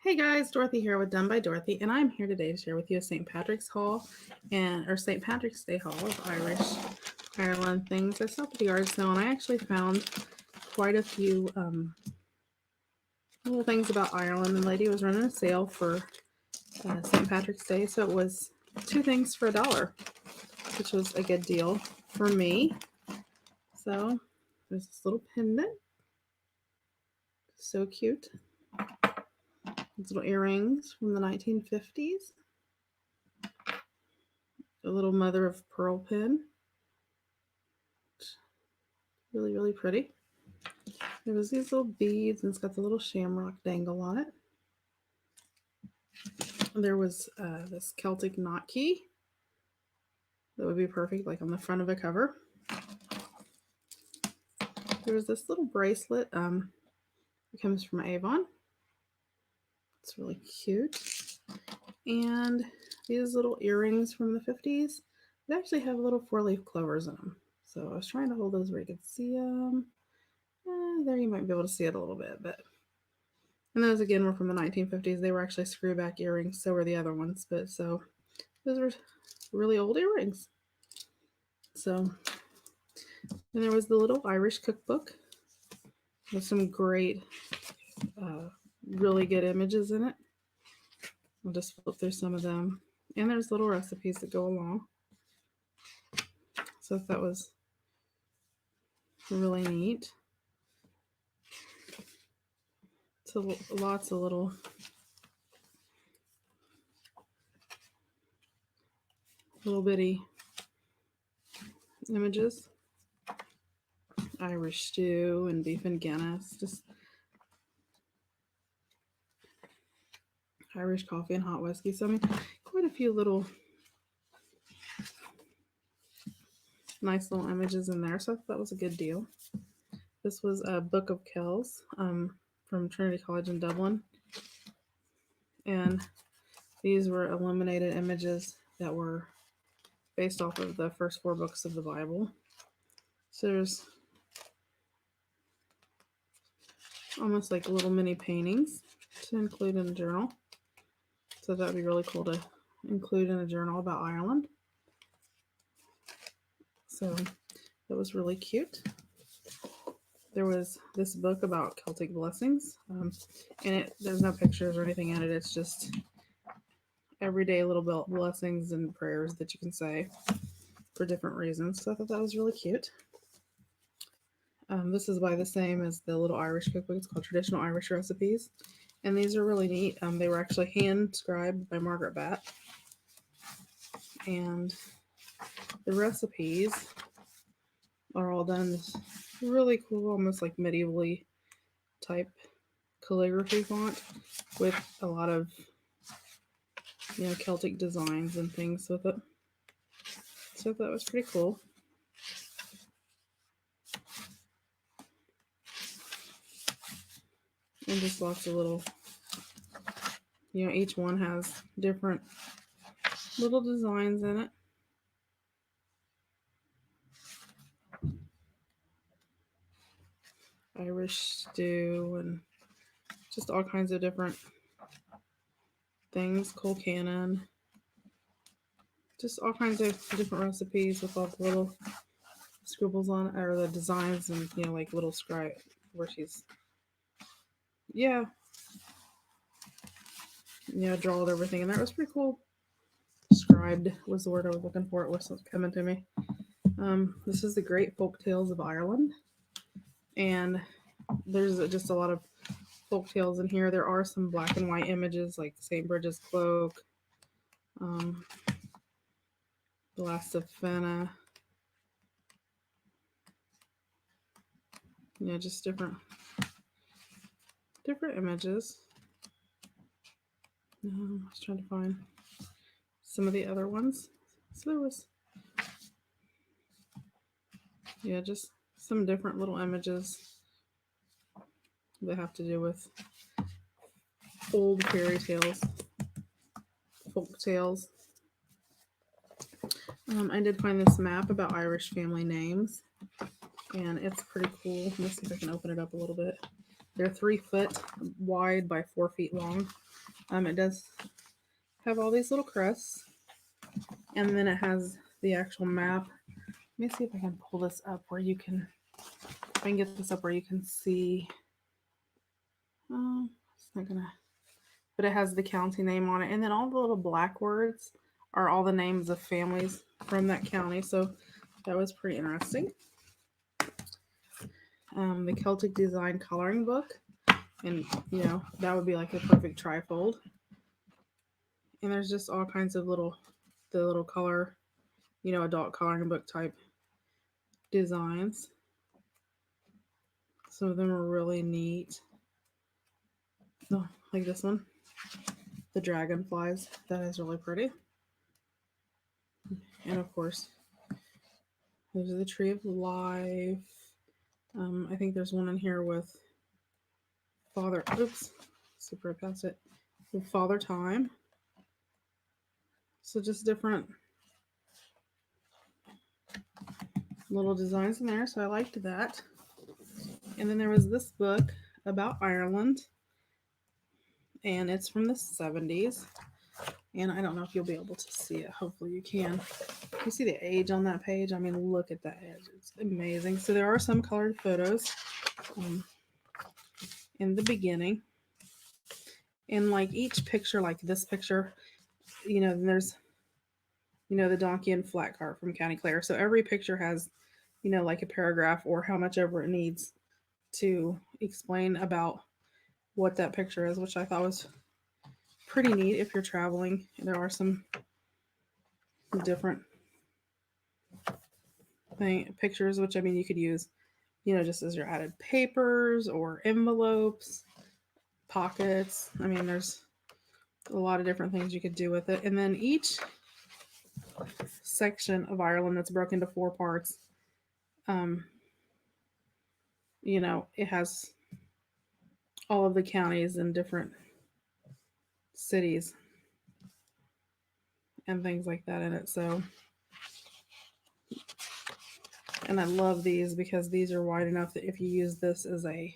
Hey guys, Dorothy here with Done by Dorothy, and I'm here today to share with you a St. Patrick's Haul or St. Patrick's Day haul of Ireland things. I stopped at the yard sale and I actually found quite a few little things about Ireland. The lady was running a sale for St. Patrick's Day, so it was two things for $1, which was a good deal for me. So there's this little pendant, so cute. These little earrings from the 1950s. A little mother of pearl pin. Really, really pretty. There was these little beads, and it's got the little shamrock dangle on it. There was this Celtic knot key that would be perfect, like on the front of a cover. There was this little bracelet. It comes from Avon. It's really cute. And these little earrings from the 50s. They actually have little 4-leaf clovers in them. So I was trying to hold those where you could see them. There you might be able to see it a little bit, and those again were from the 1950s. They were actually screwback earrings, so were the other ones, but so those were really old earrings. So, and there was the little Irish cookbook with some great, really good images in it. I'll just flip through some of them, and there's little recipes that go along. So that was really neat. So lots of little bitty images. Irish stew and beef and Guinness, just Irish coffee and hot whiskey. So I mean, quite a few little nice little images in there. So that was a good deal. This was a Book of Kells from Trinity College in Dublin, and these were illuminated images that were based off of the first 4 books of the Bible. So there's almost like little mini paintings to include in a journal. So that would be really cool to include in a journal about Ireland. So that was really cute. There was this book about Celtic blessings, and there's no pictures or anything in it. It's just everyday little blessings and prayers that you can say for different reasons. So I thought that was really cute. This is by the same as the little Irish cookbook. It's called Traditional Irish Recipes. And these are really neat. They were actually hand scribed by Margaret Batt. And the recipes are all done in this really cool, almost like medievally type calligraphy font with a lot of Celtic designs and things with it. So that was pretty cool. And just lots of little, each one has different little designs in it. Irish stew and just all kinds of different things. Colcannon. Just all kinds of different recipes with all the little scribbles on it, or the designs, and like little scribe where she's drawed everything in there. It was pretty cool. Scribed was the word I was looking for. It was coming to me. This is the Great Folk Tales of Ireland, and there's just a lot of folk tales in here. There are some black and white images like St. Bridget's cloak, the Last of Fenna, just different images. I was trying to find some of the other ones. So there was just some different little images that have to do with old fairy tales, folk tales. I did find this map about Irish family names, and it's pretty cool. Let me see if I can open it up a little bit. They're 3 foot wide by 4 feet long. It does have all these little crests, and then it has the actual map. Let me see if I can pull this up where you can, if I can get this up where you can see. Oh, it's not gonna, but it has the county name on it, and then all the little black words are all the names of families from that county. So that was pretty interesting. The Celtic Design coloring book, and that would be like a perfect trifold. And there's just all kinds of the little color, adult coloring book type designs. Some of them are really neat. So, like this one, the dragonflies. That is really pretty. And of course, there's the Tree of Life. I think there's one in here with Father. Oops, super past it. With Father Time. So just different little designs in there. So I liked that. And then there was this book about Ireland, and it's from the 70s. And I don't know if you'll be able to see it. Hopefully you can. You see the age on that page? I mean, look at that edge. It's amazing. So there are some colored photos in the beginning. And like each picture, like this picture, there's, the donkey and flat cart from County Clare. So every picture has, like a paragraph or how much ever it needs to explain about what that picture is, which I thought was pretty neat if you're traveling. There are some different pictures, which I mean, you could use, just as your added papers or envelopes, pockets. I mean, there's a lot of different things you could do with it. And then each section of Ireland that's broken into 4 parts, it has all of the counties and different cities and things like that in it. So, and I love these because these are wide enough that if you use this as a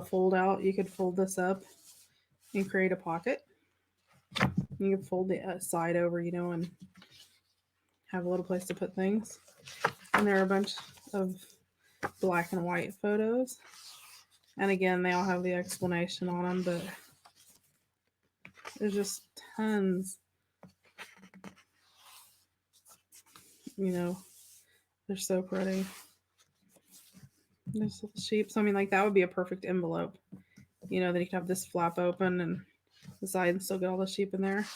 fold out, you could fold this up and create a pocket. You can fold the side over, and have a little place to put things. And there are a bunch of black and white photos. And again, they all have the explanation on them, but there's just tons. They're so pretty. There's little sheep. So, I mean, like, that would be a perfect envelope. Then you could have this flap open and the side and still get all the sheep in there.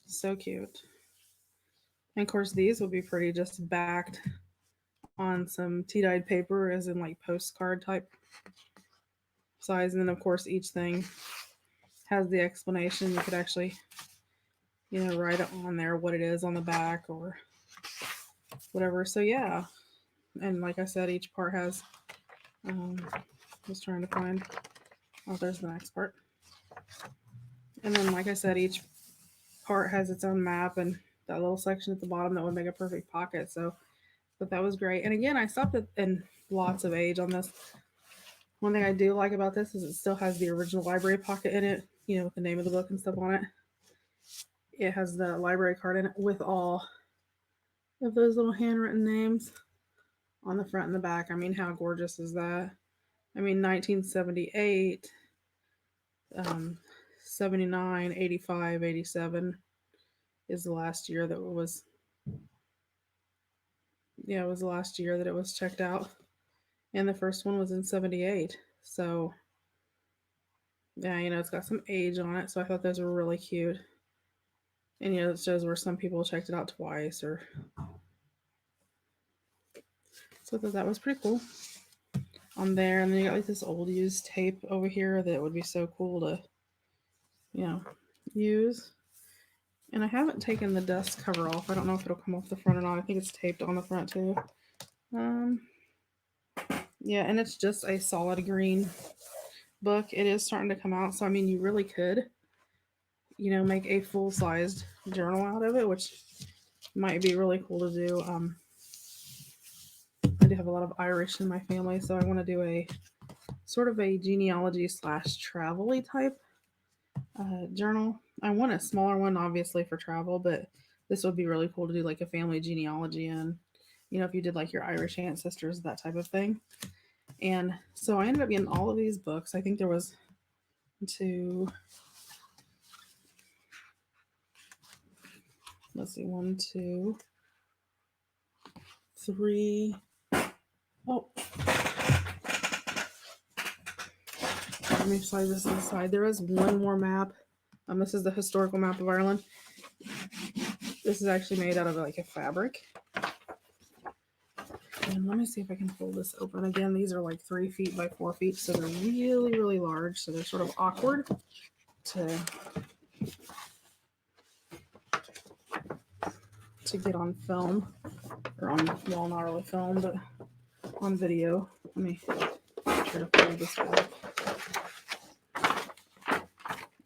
So cute. And of course, these would be pretty just backed on some tea-dyed paper, as in like postcard type size. And then, of course, each thing has the explanation. You could actually, write it on there what it is on the back or whatever. So, yeah. And like I said, each part has, just trying to find, oh, there's the next part. And then, like I said, each part has its own map and that little section at the bottom that would make a perfect pocket. So, but that was great. And again, I stopped at in lots of age on this. One thing I do like about this is it still has the original library pocket in it, with the name of the book and stuff on it. It has the library card in it with all of those little handwritten names on the front and the back. I mean, how gorgeous is that? I mean, 1978, 79, 85, 87 is the last year that it was. Yeah, it was the last year that it was checked out. And the first one was in 78. So, yeah, it's got some age on it. So I thought those were really cute. And, it shows where some people checked it out twice or. So I thought that was pretty cool on there. And then you got like this old used tape over here that would be so cool to, use. And I haven't taken the dust cover off. I don't know if it'll come off the front or not. I think it's taped on the front too. Yeah, and it's just a solid green book. It is starting to come out. So, I mean, you really could, make a full-sized journal out of it, which might be really cool to do. I do have a lot of Irish in my family, so I want to do a sort of a genealogy / travel-y type journal. I want a smaller one, obviously, for travel, but this would be really cool to do like a family genealogy in. If you did like your Irish ancestors, that type of thing. And so I ended up getting all of these books. I think there was two, let's see, one, two, three. Oh, let me slide this aside. There is one more map. This is the historical map of Ireland. This is actually made out of like a fabric. And let me see if I can pull this open again. These are like 3 feet by 4 feet, so they're really, really large. So they're sort of awkward to get on film, or on, well, not really film, but on video. Let me try to pull this back.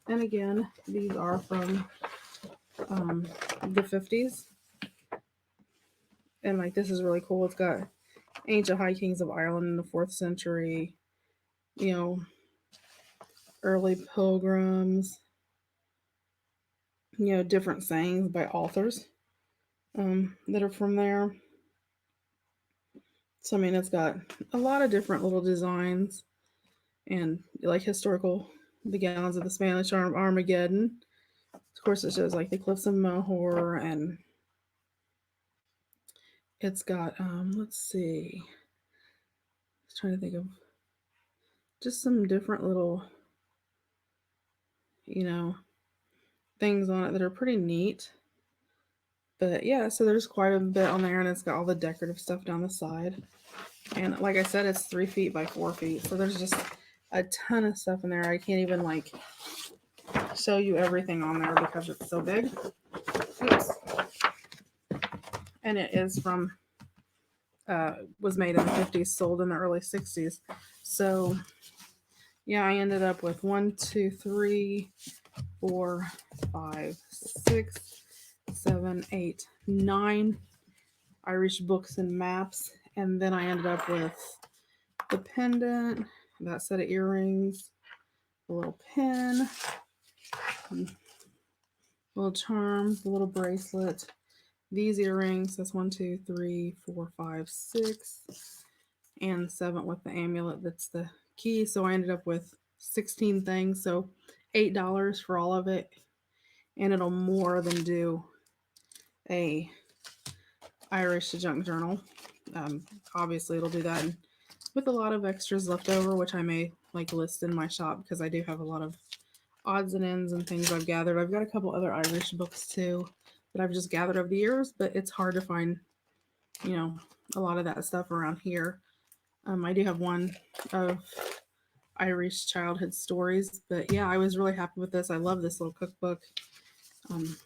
And again, these are from the 50s. And like, this is really cool. It's got ancient high kings of Ireland in the 4th century, you know, early pilgrims, different sayings by authors that are from there. So, I mean, it's got a lot of different little designs and like historical, the gallons of the Spanish Armageddon. Of course, it shows like the cliffs of Moher, and it's got, let's see, I was trying to think of just some different little, you know, things on it that are pretty neat. But yeah, so there's quite a bit on there, and it's got all the decorative stuff down the side. And like I said, it's 3 feet by 4 feet, so there's just a ton of stuff in there. I can't even like show you everything on there because it's so big. Oops. And it is from was made in the 50s, sold in the early 60s. So yeah, I ended up with 1, 2, 3, 4, 5, 6, 7, 8, 9 Irish books and maps. And then I ended up with the pendant, that set of earrings, a little pin, little charm, the little bracelet, these earrings. That's 1, 2, 3, 4, 5, 6, and 7 with the amulet. That's the key. So I ended up with 16 things. So $8 for all of it, and it'll more than do a Irish junk journal. Obviously, it'll do that, and with a lot of extras left over, which I may like list in my shop because I do have a lot of odds and ends and things I've gathered. I've got a couple other Irish books too that I've just gathered over the years, but it's hard to find, a lot of that stuff around here. I do have one of Irish childhood stories, but yeah, I was really happy with this. I love this little cookbook. Um,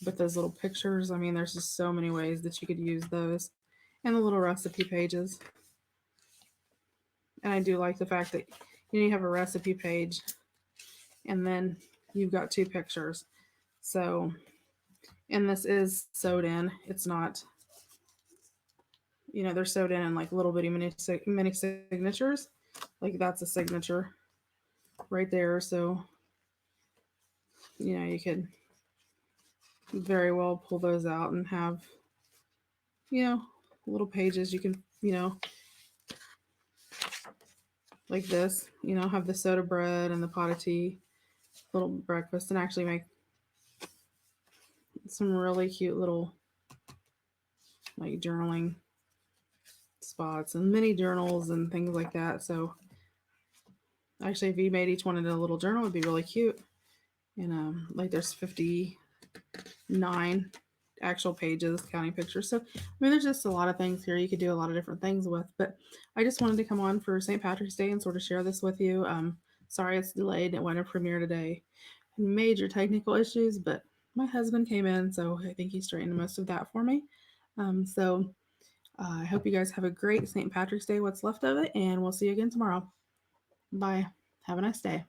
with those little pictures, I mean, there's just so many ways that you could use those, and the little recipe pages. And I do like the fact that you have a recipe page and then you've got 2 pictures. So, and this is sewed in. It's not, they're sewed in like little bitty mini signatures. Like that's a signature right there. So, you could very well pull those out and have, little pages you can, like this, have the soda bread and the pot of tea, little breakfast, and actually make some really cute little like journaling spots and mini journals and things like that. So actually, if you made each one into a little journal, it would be really cute. And like there's 59 actual pages counting pictures. So I mean, there's just a lot of things here you could do a lot of different things with. But I just wanted to come on for St. Patrick's Day and sort of share this with you. Sorry it's delayed. It went to premiere today. Major technical issues, but my husband came in, so I think he straightened most of that for me. So I hope you guys have a great St. Patrick's Day, what's left of it, and we'll see you again tomorrow. Bye. Have a nice day.